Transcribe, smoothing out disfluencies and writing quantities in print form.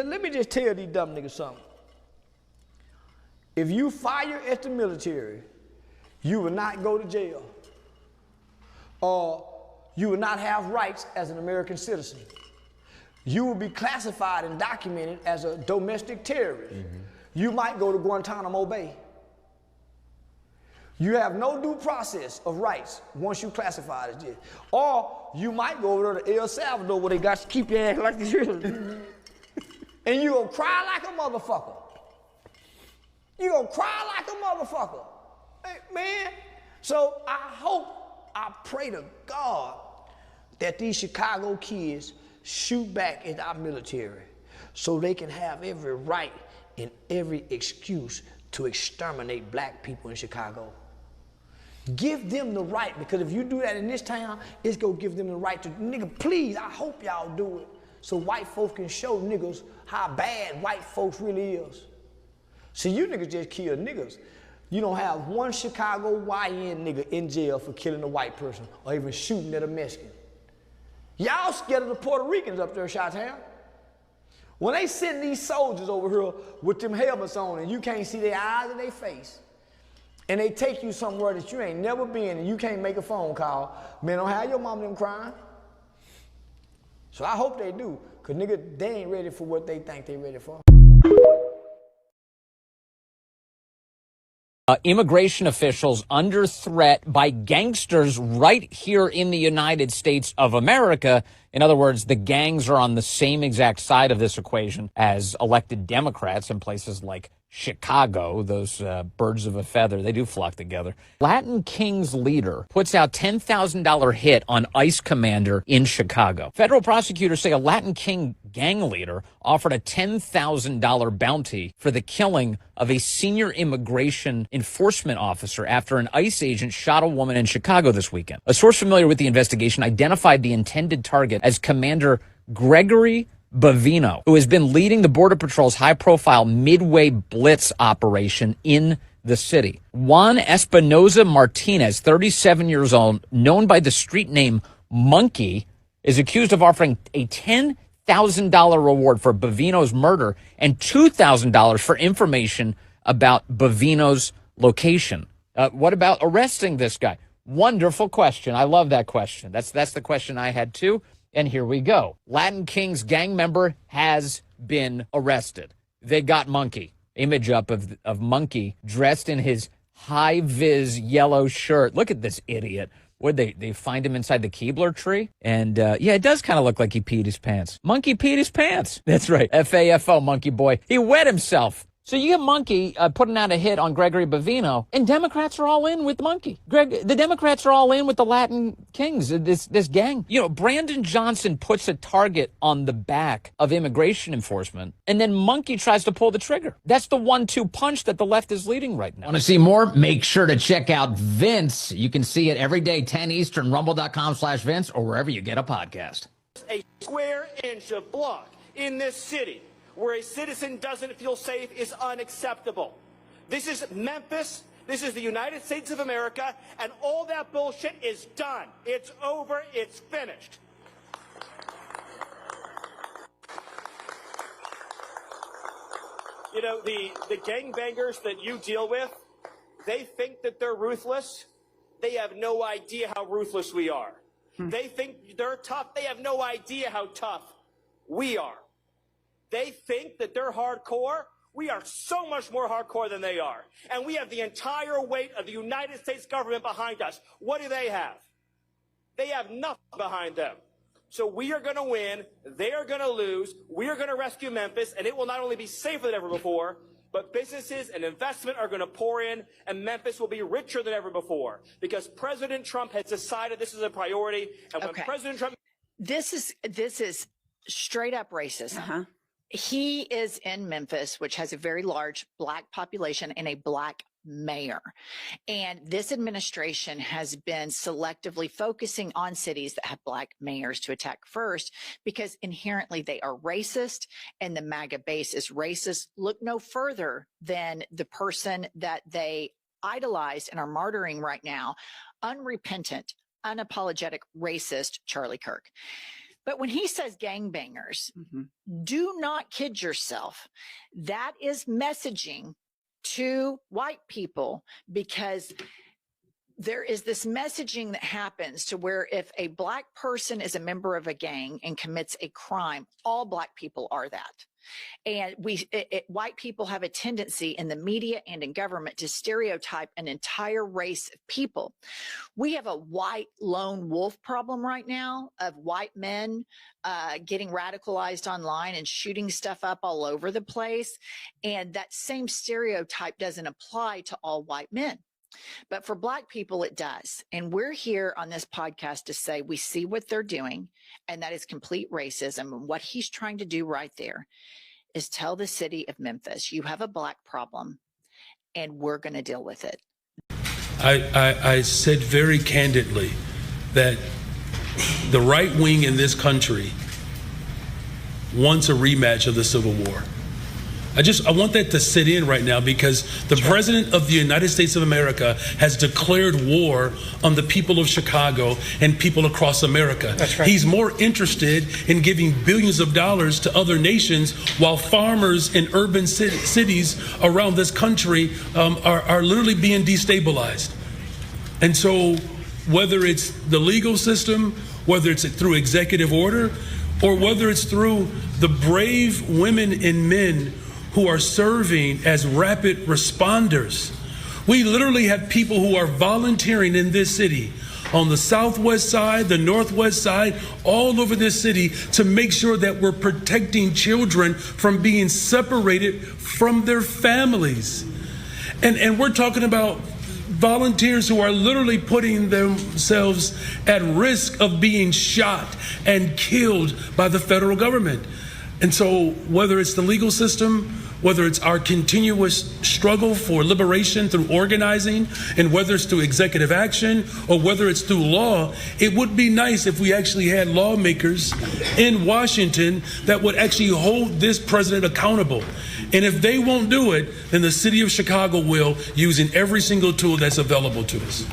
Let me just tell these dumb niggas something. If you fire at the military, you will not go to jail. Or you will not have rights as an American citizen. You will be classified and documented as a domestic terrorist. Mm-hmm. You might go to Guantanamo Bay. You have no due process of rights once you classified as this. Or you might go over to El Salvador where they got to keep your ass like this. And you gonna cry like a motherfucker. You gonna cry like a motherfucker. Hey, man, so I pray to God that these Chicago kids shoot back at our military so they can have every right and every excuse to exterminate black people in Chicago. Give them the right, because if you do that in this town, it's gonna give them the right to, nigga, please, I hope y'all do it so white folks can show niggas how bad white folks really is. See, you niggas just kill niggas. You don't have one Chicago YN nigga in jail for killing a white person or even shooting at a Mexican. Y'all scared of the Puerto Ricans up there, Chi-Town. When they send these soldiers over here with them helmets on and you can't see their eyes or their face, and they take you somewhere that you ain't never been and you can't make a phone call, man, don't have your mom and them crying. So I hope they do, because nigga, they ain't ready for what they think they ready for. Immigration officials under threat by gangsters right here in the United States of America. In other words, the gangs are on the same exact side of this equation as elected Democrats in places like Chicago. Those birds of a feather, they do flock together. Latin King's leader puts out $10,000 hit on ICE commander in Chicago. Federal prosecutors say a Latin King gang leader offered a $10,000 bounty for the killing of a senior immigration enforcement officer after an ICE agent shot a woman in Chicago this weekend. A source familiar with the investigation identified the intended target as Commander Gregory Bavino, who has been leading the Border Patrol's high-profile Midway Blitz operation in the city. Juan Espinoza Martinez, 37 years old, known by the street name Monkey, is accused of offering a $10,000 reward for Bavino's murder and $2,000 for information about Bavino's location. What about arresting this guy? Wonderful question. I love that question. That's the question I had too. And here we go. Latin King's gang member has been arrested. They got Monkey. Image up of Monkey dressed in his high-vis yellow shirt. Look at this idiot. Would they find him inside the Keebler tree? And yeah, it does kind of look like he peed his pants. Monkey peed his pants. That's right. FAFO, Monkey boy. He wet himself. So you get Monkey putting out a hit on Gregory Bavino, and Democrats are all in with Monkey. The Democrats are all in with the Latin Kings, this gang. You know, Brandon Johnson puts a target on the back of immigration enforcement, and then Monkey tries to pull the trigger. That's the 1-2 punch that the left is leading right now. Want to see more? Make sure to check out Vince. You can see it every day, 10 Eastern, rumble.com/Vince, or wherever you get a podcast. A square inch of block in this city where a citizen doesn't feel safe is unacceptable. This is Memphis. This is the United States of America, and all that bullshit is done. It's over. It's finished. You know, the gangbangers that you deal with, they think that they're ruthless. They have no idea how ruthless we are. They think they're tough. They have no idea how tough we are. They think that they're hardcore. We are so much more hardcore than they are. And we have the entire weight of the United States government behind us. What do they have? They have nothing behind them. So we are going to win. They are going to lose. We are going to rescue Memphis. And it will not only be safer than ever before, but businesses and investment are going to pour in, and Memphis will be richer than ever before, because President Trump has decided this is a priority. And when President Trump... This is straight up racist. He is in Memphis, which has a very large black population and a black mayor. And this administration has been selectively focusing on cities that have black mayors to attack first, because inherently they are racist and the MAGA base is racist. Look no further than the person that they idolize and are martyring right now, unrepentant, unapologetic racist Charlie Kirk. But when he says gangbangers, do not kid yourself. That is messaging to white people, because there is this messaging that happens to where if a black person is a member of a gang and commits a crime, all black people are that. And white people have a tendency in the media and in government to stereotype an entire race of people. We have a white lone wolf problem right now of white men getting radicalized online and shooting stuff up all over the place. And that same stereotype doesn't apply to all white men. But for black people, it does. And we're here on this podcast to say we see what they're doing, and that is complete racism. And what he's trying to do right there is tell the city of Memphis, you have a black problem, and we're going to deal with it. I said very candidly that the right wing in this country wants a rematch of the Civil War. I want that to sit in right now, because the President of the United States of America has declared war on the people of Chicago and people across America. That's right. He's more interested in giving billions of dollars to other nations, while farmers in urban cities around this country are literally being destabilized. And so whether it's the legal system, whether it's through executive order, or whether it's through the brave women and men who are serving as rapid responders. We literally have people who are volunteering in this city, on the southwest side, the northwest side, all over this city, to make sure that we're protecting children from being separated from their families. And we're talking about volunteers who are literally putting themselves at risk of being shot and killed by the federal government. And so whether it's the legal system, whether it's our continuous struggle for liberation through organizing, and whether it's through executive action, or whether it's through law, it would be nice if we actually had lawmakers in Washington that would actually hold this president accountable. And if they won't do it, then the city of Chicago will, using every single tool that's available to us.